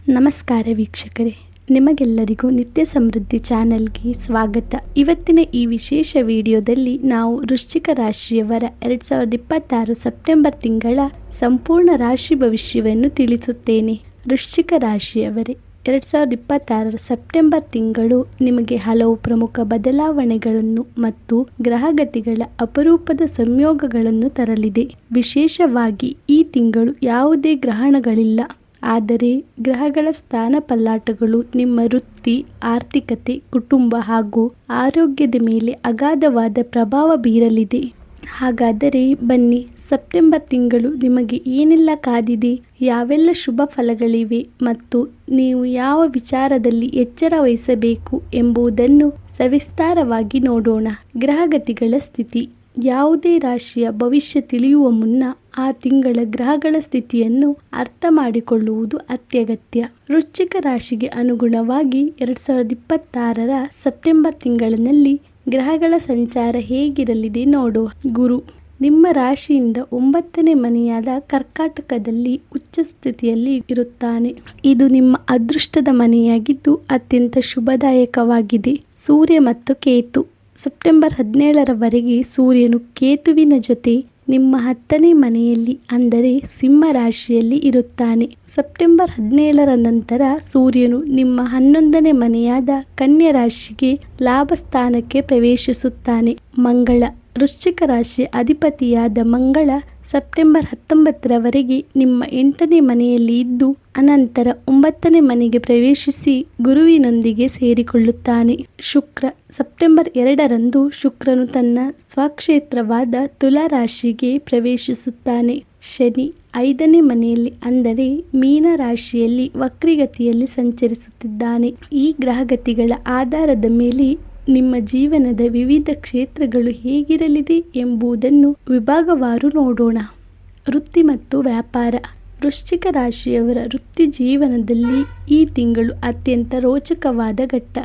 ನಮಸ್ಕಾರ ವೀಕ್ಷಕರೇ, ನಿಮಗೆಲ್ಲರಿಗೂ ನಿತ್ಯ ಸಮೃದ್ಧಿ ಚಾನೆಲ್ಗೆ ಸ್ವಾಗತ. ಇವತ್ತಿನ ಈ ವಿಶೇಷ ವಿಡಿಯೋದಲ್ಲಿ ನಾವು ವೃಶ್ಚಿಕ ರಾಶಿಯವರ 2026 ಸೆಪ್ಟೆಂಬರ್ ತಿಂಗಳ ಸಂಪೂರ್ಣ ರಾಶಿ ಭವಿಷ್ಯವನ್ನು ತಿಳಿಸುತ್ತೇನೆ. ವೃಶ್ಚಿಕ ರಾಶಿಯವರೇ, 2026 ಸೆಪ್ಟೆಂಬರ್ ತಿಂಗಳು ನಿಮಗೆ ಹಲವು ಪ್ರಮುಖ ಬದಲಾವಣೆಗಳನ್ನು ಮತ್ತು ಗ್ರಹಗತಿಗಳ ಅಪರೂಪದ ಸಂಯೋಗಗಳನ್ನು ತರಲಿದೆ. ವಿಶೇಷವಾಗಿ ಈ ತಿಂಗಳು ಯಾವುದೇ ಗ್ರಹಣಗಳಿಲ್ಲ, ಆದರೆ ಗ್ರಹಗಳ ಸ್ಥಾನ ಪಲ್ಲಾಟಗಳು ನಿಮ್ಮ ವೃತ್ತಿ, ಆರ್ಥಿಕತೆ, ಕುಟುಂಬ ಹಾಗೂ ಆರೋಗ್ಯದ ಮೇಲೆ ಅಗಾಧವಾದ ಪ್ರಭಾವ ಬೀರಲಿದೆ. ಹಾಗಾದರೆ ಬನ್ನಿ, ಸೆಪ್ಟೆಂಬರ್ ತಿಂಗಳು ನಿಮಗೆ ಏನೆಲ್ಲ ಕಾದಿದೆ, ಯಾವೆಲ್ಲ ಶುಭ ಫಲಗಳಿವೆ ಮತ್ತು ನೀವು ಯಾವ ವಿಚಾರದಲ್ಲಿ ಎಚ್ಚರ ವಹಿಸಬೇಕು ಎಂಬುದನ್ನು ಸವಿಸ್ತಾರವಾಗಿ ನೋಡೋಣ. ಗ್ರಹಗತಿಗಳ ಸ್ಥಿತಿ. ಯಾವುದೇ ರಾಶಿಯ ಭವಿಷ್ಯ ತಿಳಿಯುವ ಮುನ್ನ ಆ ತಿಂಗಳ ಗ್ರಹಗಳ ಸ್ಥಿತಿಯನ್ನು ಅರ್ಥ ಮಾಡಿಕೊಳ್ಳುವುದು ಅತ್ಯಗತ್ಯ. ವೃಶ್ಚಿಕ ರಾಶಿಗೆ ಅನುಗುಣವಾಗಿ 2026 ಸೆಪ್ಟೆಂಬರ್ ತಿಂಗಳಿನಲ್ಲಿ ಗ್ರಹಗಳ ಸಂಚಾರ ಹೇಗಿರಲಿದೆ ನೋಡುವ. ಗುರು ನಿಮ್ಮ ರಾಶಿಯಿಂದ 9ನೇ ಮನೆಯಾದ ಕರ್ಕಾಟಕದಲ್ಲಿ ಉಚ್ಚ ಸ್ಥಿತಿಯಲ್ಲಿ ಇರುತ್ತಾನೆ. ಇದು ನಿಮ್ಮ ಅದೃಷ್ಟದ ಮನೆಯಾಗಿದ್ದು ಅತ್ಯಂತ ಶುಭದಾಯಕವಾಗಿದೆ. ಸೂರ್ಯ ಮತ್ತು ಕೇತು. ಸೆಪ್ಟೆಂಬರ್ 17ರವರೆಗೆ ಸೂರ್ಯನು ಕೇತುವಿನ ಜೊತೆ ನಿಮ್ಮ 10ನೇ ಮನೆಯಲ್ಲಿ ಅಂದರೆ ಸಿಂಹ ರಾಶಿಯಲ್ಲಿ ಇರುತ್ತಾನೆ. ಸೆಪ್ಟೆಂಬರ್ 17ರ ನಂತರ ಸೂರ್ಯನು ನಿಮ್ಮ 11ನೇ ಮನೆಯಾದ ಕನ್ಯಾ ರಾಶಿಗೆ ಲಾಭ ಸ್ಥಾನಕ್ಕೆ ಪ್ರವೇಶಿಸುತ್ತಾನೆ. ಮಂಗಳ. ವೃಶ್ಚಿಕ ರಾಶಿಯ ಅಧಿಪತಿಯಾದ ಮಂಗಳ ಸೆಪ್ಟೆಂಬರ್ 19ರವರೆಗೆ ನಿಮ್ಮ 8ನೇ ಮನೆಯಲ್ಲಿ ಇದ್ದು ಅನಂತರ 9ನೇ ಮನೆಗೆ ಪ್ರವೇಶಿಸಿ ಗುರುವಿನೊಂದಿಗೆ ಸೇರಿಕೊಳ್ಳುತ್ತಾನೆ. ಶುಕ್ರ. ಸೆಪ್ಟೆಂಬರ್ 2ರಂದು ಶುಕ್ರನು ತನ್ನ ಸ್ವಕ್ಷೇತ್ರವಾದ ತುಲಾ ರಾಶಿಗೆ ಪ್ರವೇಶಿಸುತ್ತಾನೆ. ಶನಿ 5ನೇ ಮನೆಯಲ್ಲಿ ಅಂದರೆ ಮೀನ ರಾಶಿಯಲ್ಲಿ ವಕ್ರಿಗತಿಯಲ್ಲಿ ಸಂಚರಿಸುತ್ತಿದ್ದಾನೆ. ಈ ಗ್ರಹಗತಿಗಳ ಆಧಾರದ ಮೇಲೆ ನಿಮ್ಮ ಜೀವನದ ವಿವಿಧ ಕ್ಷೇತ್ರಗಳು ಹೇಗಿರಲಿದೆ ಎಂಬುದನ್ನು ವಿಭಾಗವಾರು ನೋಡೋಣ. ವೃತ್ತಿ ಮತ್ತು ವ್ಯಾಪಾರ. ವೃಶ್ಚಿಕ ರಾಶಿಯವರ ವೃತ್ತಿ ಜೀವನದಲ್ಲಿ ಈ ತಿಂಗಳು ಅತ್ಯಂತ ರೋಚಕವಾದ ಘಟ್ಟ.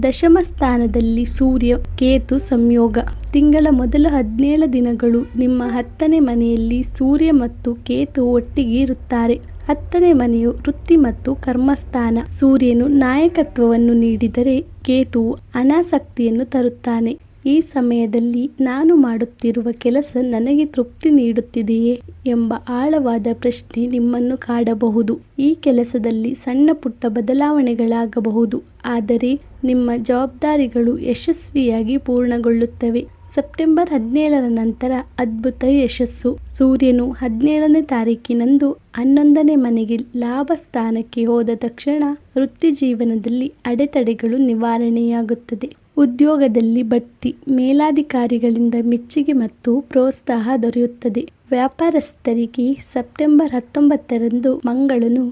ದಶಮ ಸ್ಥಾನದಲ್ಲಿ ಸೂರ್ಯ ಕೇತು ಸಂಯೋಗ. ತಿಂಗಳ ಮೊದಲ 17 ದಿನಗಳು ನಿಮ್ಮ 10ನೇ ಮನೆಯಲ್ಲಿ ಸೂರ್ಯ ಮತ್ತು ಕೇತು ಒಟ್ಟಿಗೆ ಇರುತ್ತಾರೆ. 10ನೇ ಮನೆಯು ವೃತ್ತಿ ಮತ್ತು ಕರ್ಮಸ್ಥಾನ. ಸೂರ್ಯನು ನಾಯಕತ್ವವನ್ನು ನೀಡಿದರೆ ಕೇತುವು ಅನಾಸಕ್ತಿಯನ್ನು ತರುತ್ತಾನೆ. ಈ ಸಮಯದಲ್ಲಿ ನಾನು ಮಾಡುತ್ತಿರುವ ಕೆಲಸ ನನಗೆ ತೃಪ್ತಿ ನೀಡುತ್ತಿದೆಯೇ ಎಂಬ ಆಳವಾದ ಪ್ರಶ್ನೆ ನಿಮ್ಮನ್ನು ಕಾಡಬಹುದು. ಈ ಕೆಲಸದಲ್ಲಿ ಸಣ್ಣ ಪುಟ್ಟ ಬದಲಾವಣೆಗಳಾಗಬಹುದು, ಆದರೆ ನಿಮ್ಮ ಜವಾಬ್ದಾರಿಗಳು ಯಶಸ್ವಿಯಾಗಿ ಪೂರ್ಣಗೊಳ್ಳುತ್ತವೆ. ಸೆಪ್ಟೆಂಬರ್ 17ರ ನಂತರ ಅದ್ಭುತ ಯಶಸ್ಸು. ಸೂರ್ಯನು 17ನೇ ತಾರೀಕಿನಂದು 11ನೇ ಮನೆಗೆ ಲಾಭ ಸ್ಥಾನಕ್ಕೆ ಹೋದ ತಕ್ಷಣ ವೃತ್ತಿ ಜೀವನದಲ್ಲಿ ಅಡೆತಡೆಗಳು ನಿವಾರಣೆಯಾಗುತ್ತದೆ. ಉದ್ಯೋಗದಲ್ಲಿ ಬಡ್ತಿ, ಮೇಲಾಧಿಕಾರಿಗಳಿಂದ ಮೆಚ್ಚುಗೆ ಮತ್ತು ಪ್ರೋತ್ಸಾಹ ದೊರೆಯುತ್ತದೆ. ವ್ಯಾಪಾರಸ್ಥರಿಗೆ ಸೆಪ್ಟೆಂಬರ್ 19ರಂದು ಮಂಗಳನು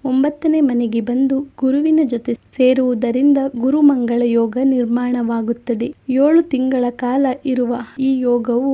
9ನೇ ಮನೆಗೆ ಬಂದು ಗುರುವಿನ ಜೊತೆ ಸೇರುವುದರಿಂದ ಗುರುಮಂಗಳ ಯೋಗ ನಿರ್ಮಾಣವಾಗುತ್ತದೆ. 7 ತಿಂಗಳ ಕಾಲ ಇರುವ ಈ ಯೋಗವು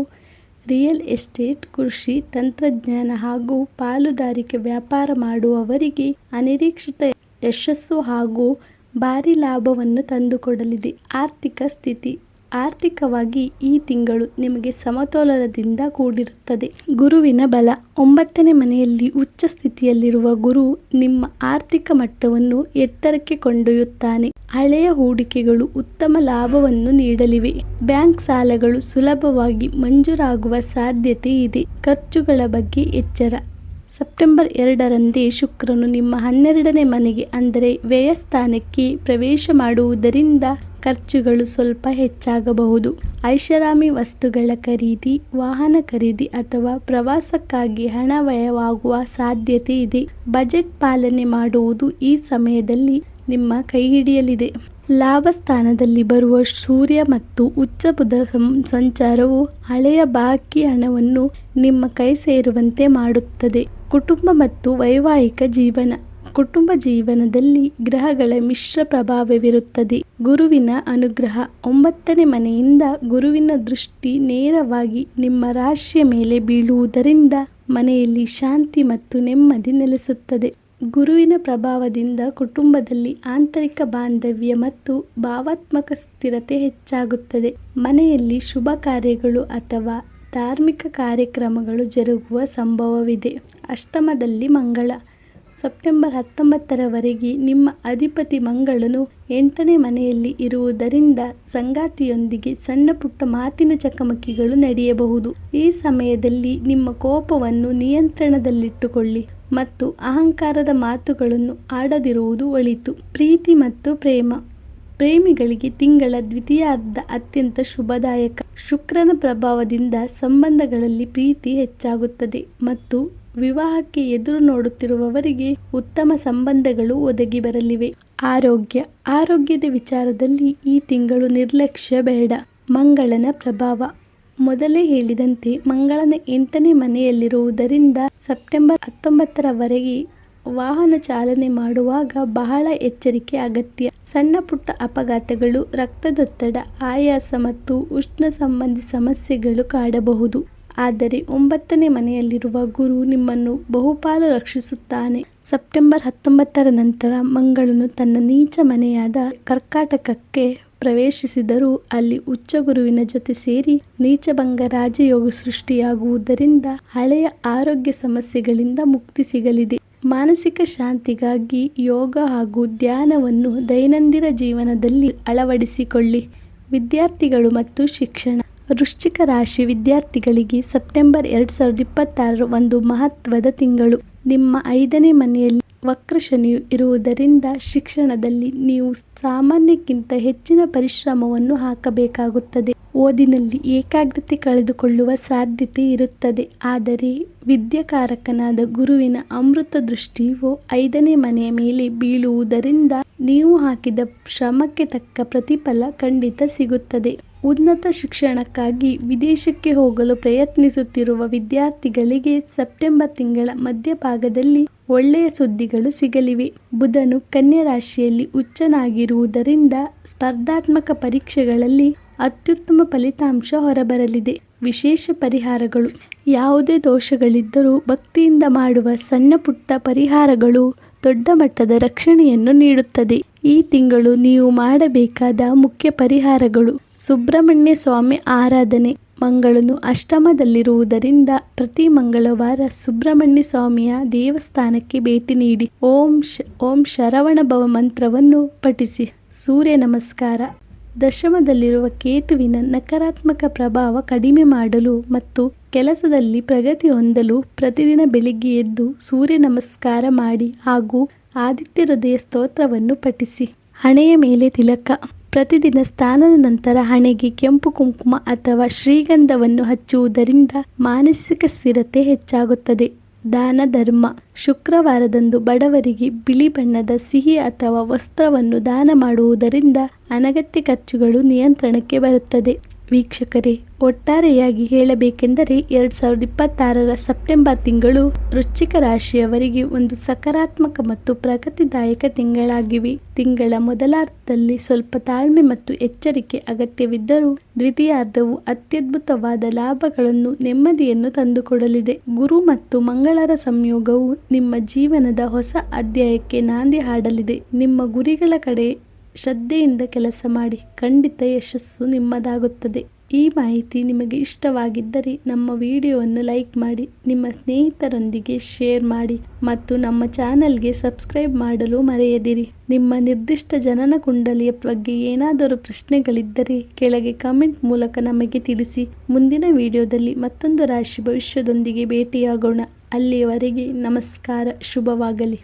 ರಿಯಲ್ ಎಸ್ಟೇಟ್, ಕೃಷಿ, ತಂತ್ರಜ್ಞಾನ ಹಾಗೂ ಪಾಲುದಾರಿಕೆ ವ್ಯಾಪಾರ ಮಾಡುವವರಿಗೆ ಅನಿರೀಕ್ಷಿತ ಯಶಸ್ಸು ಹಾಗೂ ಭಾರಿ ಲಾಭವನ್ನು ತಂದುಕೊಡಲಿದೆ. ಆರ್ಥಿಕ ಸ್ಥಿತಿ. ಆರ್ಥಿಕವಾಗಿ ಈ ತಿಂಗಳು ನಿಮಗೆ ಸಮತೋಲನದಿಂದ ಕೂಡಿರುತ್ತದೆ. ಗುರುವಿನ ಬಲ. 9ನೇ ಮನೆಯಲ್ಲಿ ಉಚ್ಚ ಸ್ಥಿತಿಯಲ್ಲಿರುವ ಗುರು ನಿಮ್ಮ ಆರ್ಥಿಕ ಮಟ್ಟವನ್ನು ಎತ್ತರಕ್ಕೆ ಕೊಂಡೊಯ್ಯುತ್ತಾನೆ. ಹಳೆಯ ಹೂಡಿಕೆಗಳು ಉತ್ತಮ ಲಾಭವನ್ನು ನೀಡಲಿವೆ. ಬ್ಯಾಂಕ್ ಸಾಲಗಳು ಸುಲಭವಾಗಿ ಮಂಜೂರಾಗುವ ಸಾಧ್ಯತೆ ಇದೆ. ಖರ್ಚುಗಳ ಬಗ್ಗೆ ಎಚ್ಚರ. ಸೆಪ್ಟೆಂಬರ್ 2ರಂದೇ ಶುಕ್ರನು ನಿಮ್ಮ 12ನೇ ಮನೆಗೆ ಅಂದರೆ ವ್ಯಯಸ್ಥಾನಕ್ಕೆ ಪ್ರವೇಶ ಮಾಡುವುದರಿಂದ ಖರ್ಚುಗಳು ಸ್ವಲ್ಪ ಹೆಚ್ಚಾಗಬಹುದು. ಐಷಾರಾಮಿ ವಸ್ತುಗಳ ಖರೀದಿ, ವಾಹನ ಖರೀದಿ ಅಥವಾ ಪ್ರವಾಸಕ್ಕಾಗಿ ಹಣ ವ್ಯಯವಾಗುವ ಸಾಧ್ಯತೆ ಇದೆ. ಬಜೆಟ್ ಪಾಲನೆ ಮಾಡುವುದು ಈ ಸಮಯದಲ್ಲಿ ನಿಮ್ಮ ಕೈ ಹಿಡಿಯಲಿದೆ. ಲಾಭ ಸ್ಥಾನದಲ್ಲಿ ಬರುವ ಸೂರ್ಯ ಮತ್ತು ಉಚ್ಚ ಬುಧ ಸಂಚಾರವು ಹಳೆಯ ಬಾಕಿ ಹಣವನ್ನು ನಿಮ್ಮ ಕೈ ಸೇರುವಂತೆ ಮಾಡುತ್ತದೆ. ಕುಟುಂಬ ಮತ್ತು ವೈವಾಹಿಕ ಜೀವನ. ಕುಟುಂಬ ಜೀವನದಲ್ಲಿ ಗ್ರಹಗಳ ಮಿಶ್ರ ಪ್ರಭಾವವಿರುತ್ತದೆ. ಗುರುವಿನ ಅನುಗ್ರಹ. 9ನೇ ಮನೆಯಿಂದ ಗುರುವಿನ ದೃಷ್ಟಿ ನೇರವಾಗಿ ನಿಮ್ಮ ರಾಶಿಯ ಮೇಲೆ ಬೀಳುವುದರಿಂದ ಮನೆಯಲ್ಲಿ ಶಾಂತಿ ಮತ್ತು ನೆಮ್ಮದಿ ನೆಲೆಸುತ್ತದೆ. ಗುರುವಿನ ಪ್ರಭಾವದಿಂದ ಕುಟುಂಬದಲ್ಲಿ ಆಂತರಿಕ ಬಾಂಧವ್ಯ ಮತ್ತು ಭಾವಾತ್ಮಕ ಸ್ಥಿರತೆ ಹೆಚ್ಚಾಗುತ್ತದೆ. ಮನೆಯಲ್ಲಿ ಶುಭ ಕಾರ್ಯಗಳು ಅಥವಾ ಧಾರ್ಮಿಕ ಕಾರ್ಯಕ್ರಮಗಳು ಜರುಗುವ ಸಂಭವವಿದೆ. ಅಷ್ಟಮದಲ್ಲಿ ಮಂಗಳ. ಸೆಪ್ಟೆಂಬರ್ 19ರವರೆಗೆ ನಿಮ್ಮ ಅಧಿಪತಿ ಮಂಗಳನು 8ನೇ ಮನೆಯಲ್ಲಿ ಇರುವುದರಿಂದ ಸಂಗಾತಿಯೊಂದಿಗೆ ಸಣ್ಣ ಪುಟ್ಟ ಮಾತಿನ ಚಕಮಕಿಗಳು ನಡೆಯಬಹುದು. ಈ ಸಮಯದಲ್ಲಿ ನಿಮ್ಮ ಕೋಪವನ್ನು ನಿಯಂತ್ರಣದಲ್ಲಿಟ್ಟುಕೊಳ್ಳಿ ಮತ್ತು ಅಹಂಕಾರದ ಮಾತುಗಳನ್ನು ಆಡದಿರುವುದು ಒಳಿತು. ಪ್ರೀತಿ ಮತ್ತು ಪ್ರೇಮ. ಪ್ರೇಮಿಗಳಿಗೆ ತಿಂಗಳ ದ್ವಿತೀಯಾರ್ಧ ಅತ್ಯಂತ ಶುಭದಾಯಕ. ಶುಕ್ರನ ಪ್ರಭಾವದಿಂದ ಸಂಬಂಧಗಳಲ್ಲಿ ಪ್ರೀತಿ ಹೆಚ್ಚಾಗುತ್ತದೆ ಮತ್ತು ವಿವಾಹಕ್ಕೆ ಎದುರು ನೋಡುತ್ತಿರುವವರಿಗೆ ಉತ್ತಮ ಸಂಬಂಧಗಳು ಒದಗಿ ಬರಲಿವೆ. ಆರೋಗ್ಯದ ವಿಚಾರದಲ್ಲಿ ಈ ತಿಂಗಳು ನಿರ್ಲಕ್ಷ್ಯ ಬೇಡ. ಮಂಗಳನ ಪ್ರಭಾವ. ಮೊದಲೇ ಹೇಳಿದಂತೆ ಮಂಗಳನ 8ನೇ ಮನೆಯಲ್ಲಿರುವುದರಿಂದ ಸೆಪ್ಟೆಂಬರ್ 19ರವರೆಗೆ ವಾಹನ ಚಾಲನೆ ಮಾಡುವಾಗ ಬಹಳ ಎಚ್ಚರಿಕೆ ಅಗತ್ಯ. ಸಣ್ಣ ಪುಟ್ಟ ಅಪಘಾತಗಳು, ರಕ್ತದೊತ್ತಡ, ಆಯಾಸ ಮತ್ತು ಉಷ್ಣ ಸಂಬಂಧಿ ಸಮಸ್ಯೆಗಳು ಕಾಡಬಹುದು. ಆದರೆ 9ನೇ ಮನೆಯಲ್ಲಿರುವ ಗುರು ನಿಮ್ಮನ್ನು ಬಹುಪಾಲು ರಕ್ಷಿಸುತ್ತಾನೆ. ಸೆಪ್ಟೆಂಬರ್ 19ರ ನಂತರ ಮಂಗಳನು ತನ್ನ ನೀಚ ಮನೆಯಾದ ಕರ್ಕಾಟಕಕ್ಕೆ ಪ್ರವೇಶಿಸಿದರೂ ಅಲ್ಲಿ ಉಚ್ಚ ಗುರುವಿನ ಜೊತೆ ಸೇರಿ ನೀಚಭಂಗ ರಾಜಯೋಗ ಸೃಷ್ಟಿಯಾಗುವುದರಿಂದ ಹಳೆಯ ಆರೋಗ್ಯ ಸಮಸ್ಯೆಗಳಿಂದ ಮುಕ್ತಿ ಸಿಗಲಿದೆ. ಮಾನಸಿಕ ಶಾಂತಿಗಾಗಿ ಯೋಗ ಹಾಗೂ ಧ್ಯಾನವನ್ನು ದೈನಂದಿನ ಜೀವನದಲ್ಲಿ ಅಳವಡಿಸಿಕೊಳ್ಳಿ. ವಿದ್ಯಾರ್ಥಿಗಳು ಮತ್ತು ಶಿಕ್ಷಣ. ವೃಶ್ಚಿಕ ರಾಶಿ ವಿದ್ಯಾರ್ಥಿಗಳಿಗೆ ಸೆಪ್ಟೆಂಬರ್ 2026 ಒಂದು ಮಹತ್ವದ ತಿಂಗಳು. ನಿಮ್ಮ 5ನೇ ಮನೆಯಲ್ಲಿ ವಕ್ರ ಶನಿಯು ಇರುವುದರಿಂದ ಶಿಕ್ಷಣದಲ್ಲಿ ನೀವು ಸಾಮಾನ್ಯಕ್ಕಿಂತ ಹೆಚ್ಚಿನ ಪರಿಶ್ರಮವನ್ನು ಹಾಕಬೇಕಾಗುತ್ತದೆ. ಓದಿನಲ್ಲಿ ಏಕಾಗ್ರತೆ ಕಳೆದುಕೊಳ್ಳುವ ಸಾಧ್ಯತೆ ಇರುತ್ತದೆ. ಆದರೆ ವಿದ್ಯಾಕಾರಕನಾದ ಗುರುವಿನ ಅಮೃತ ದೃಷ್ಟಿಯು 5ನೇ ಮನೆಯ ಮೇಲೆ ಬೀಳುವುದರಿಂದ ನೀವು ಹಾಕಿದ ಶ್ರಮಕ್ಕೆ ತಕ್ಕ ಪ್ರತಿಫಲ ಖಂಡಿತ ಸಿಗುತ್ತದೆ. ಉನ್ನತ ಶಿಕ್ಷಣಕ್ಕಾಗಿ ವಿದೇಶಕ್ಕೆ ಹೋಗಲು ಪ್ರಯತ್ನಿಸುತ್ತಿರುವ ವಿದ್ಯಾರ್ಥಿಗಳಿಗೆ ಸೆಪ್ಟೆಂಬರ್ ತಿಂಗಳ ಮಧ್ಯಭಾಗದಲ್ಲಿ ಒಳ್ಳೆಯ ಸುದ್ದಿಗಳು ಸಿಗಲಿವೆ. ಬುಧನು ಕನ್ಯಾ ರಾಶಿಯಲ್ಲಿ ಉಚ್ಚನಾಗಿರುವುದರಿಂದ ಸ್ಪರ್ಧಾತ್ಮಕ ಪರೀಕ್ಷೆಗಳಲ್ಲಿ ಅತ್ಯುತ್ತಮ ಫಲಿತಾಂಶ ಹೊರಬರಲಿದೆ. ವಿಶೇಷ ಪರಿಹಾರಗಳು. ಯಾವುದೇ ದೋಷಗಳಿದ್ದರೂ ಭಕ್ತಿಯಿಂದ ಮಾಡುವ ಸಣ್ಣ ಪುಟ್ಟ ಪರಿಹಾರಗಳು ದೊಡ್ಡ ಮಟ್ಟದ ರಕ್ಷಣೆಯನ್ನು ನೀಡುತ್ತದೆ. ಈ ತಿಂಗಳು ನೀವು ಮಾಡಬೇಕಾದ ಮುಖ್ಯ ಪರಿಹಾರಗಳು: ಸುಬ್ರಹ್ಮಣ್ಯ ಸ್ವಾಮಿ ಆರಾಧನೆ. ಮಂಗಳನು ಅಷ್ಟಮದಲ್ಲಿರುವುದರಿಂದ ಪ್ರತಿ ಮಂಗಳವಾರ ಸುಬ್ರಹ್ಮಣ್ಯ ಸ್ವಾಮಿಯ ದೇವಸ್ಥಾನಕ್ಕೆ ಭೇಟಿ ನೀಡಿ ಓಂ ಶರವಣ ಭವ ಮಂತ್ರವನ್ನು ಪಠಿಸಿ. ಸೂರ್ಯ ನಮಸ್ಕಾರ. ದಶಮದಲ್ಲಿರುವ ಕೇತುವಿನ ನಕಾರಾತ್ಮಕ ಪ್ರಭಾವ ಕಡಿಮೆ ಮಾಡಲು ಮತ್ತು ಕೆಲಸದಲ್ಲಿ ಪ್ರಗತಿ ಹೊಂದಲು ಪ್ರತಿದಿನ ಬೆಳಿಗ್ಗೆ ಎದ್ದು ಸೂರ್ಯ ನಮಸ್ಕಾರ ಮಾಡಿ ಹಾಗೂ ಆದಿತ್ಯ ಹೃದಯ ಸ್ತೋತ್ರವನ್ನು ಪಠಿಸಿ. ಹಣೆಯ ಮೇಲೆ ತಿಲಕ. ಪ್ರತಿದಿನ ಸ್ನಾನದ ನಂತರ ಹಣೆಗೆ ಕೆಂಪು ಕುಂಕುಮ ಅಥವಾ ಶ್ರೀಗಂಧವನ್ನು ಹಚ್ಚುವುದರಿಂದ ಮಾನಸಿಕ ಸ್ಥಿರತೆ ಹೆಚ್ಚಾಗುತ್ತದೆ. ದಾನ ಧರ್ಮ. ಶುಕ್ರವಾರದಂದು ಬಡವರಿಗೆ ಬಿಳಿ ಬಣ್ಣದ ಸಿಹಿ ಅಥವಾ ವಸ್ತ್ರವನ್ನು ದಾನ ಮಾಡುವುದರಿಂದ ಅನಗತ್ಯ ಖರ್ಚುಗಳು ನಿಯಂತ್ರಣಕ್ಕೆ ಬರುತ್ತದೆ. ವೀಕ್ಷಕರೇ, ಒಟ್ಟಾರೆಯಾಗಿ ಹೇಳಬೇಕೆಂದರೆ 2026ರ ಸೆಪ್ಟೆಂಬರ್ ತಿಂಗಳು ವೃಶ್ಚಿಕ ರಾಶಿಯವರಿಗೆ ಒಂದು ಸಕಾರಾತ್ಮಕ ಮತ್ತು ಪ್ರಗತಿದಾಯಕ ತಿಂಗಳಾಗಿವೆ. ತಿಂಗಳ ಮೊದಲಾರ್ಧದಲ್ಲಿ ಸ್ವಲ್ಪ ತಾಳ್ಮೆ ಮತ್ತು ಎಚ್ಚರಿಕೆ ಅಗತ್ಯವಿದ್ದರೂ ದ್ವಿತೀಯಾರ್ಧವು ಅತ್ಯದ್ಭುತವಾದ ಲಾಭಗಳನ್ನು, ನೆಮ್ಮದಿಯನ್ನು ತಂದುಕೊಡಲಿದೆ. ಗುರು ಮತ್ತು ಮಂಗಳರ ಸಂಯೋಗವು ನಿಮ್ಮ ಜೀವನದ ಹೊಸ ಅಧ್ಯಾಯಕ್ಕೆ ನಾಂದಿ ಹಾಡಲಿದೆ. ನಿಮ್ಮ ಗುರಿಗಳ ಕಡೆ ಶ್ರದ್ಧೆಯಿಂದ ಕೆಲಸ ಮಾಡಿ, ಖಂಡಿತ ಯಶಸ್ಸು ನಿಮ್ಮದಾಗುತ್ತದೆ. ಈ ಮಾಹಿತಿ ನಿಮಗೆ ಇಷ್ಟವಾಗಿದ್ದರೆ ನಮ್ಮ ವಿಡಿಯೋವನ್ನು ಲೈಕ್ ಮಾಡಿ, ನಿಮ್ಮ ಸ್ನೇಹಿತರೊಂದಿಗೆ ಶೇರ್ ಮಾಡಿ ಮತ್ತು ನಮ್ಮ ಚಾನಲ್ಗೆ ಸಬ್ಸ್ಕ್ರೈಬ್ ಮಾಡಲು ಮರೆಯದಿರಿ. ನಿಮ್ಮ ನಿರ್ದಿಷ್ಟ ಜನನ ಕುಂಡಲಿಯ ಬಗ್ಗೆ ಏನಾದರೂ ಪ್ರಶ್ನೆಗಳಿದ್ದರೆ ಕೆಳಗೆ ಕಮೆಂಟ್ ಮೂಲಕ ನಮಗೆ ತಿಳಿಸಿ. ಮುಂದಿನ ವಿಡಿಯೋದಲ್ಲಿ ಮತ್ತೊಂದು ರಾಶಿ ಭವಿಷ್ಯದೊಂದಿಗೆ ಭೇಟಿಯಾಗೋಣ. ಅಲ್ಲಿಯವರೆಗೆ ನಮಸ್ಕಾರ. ಶುಭವಾಗಲಿ.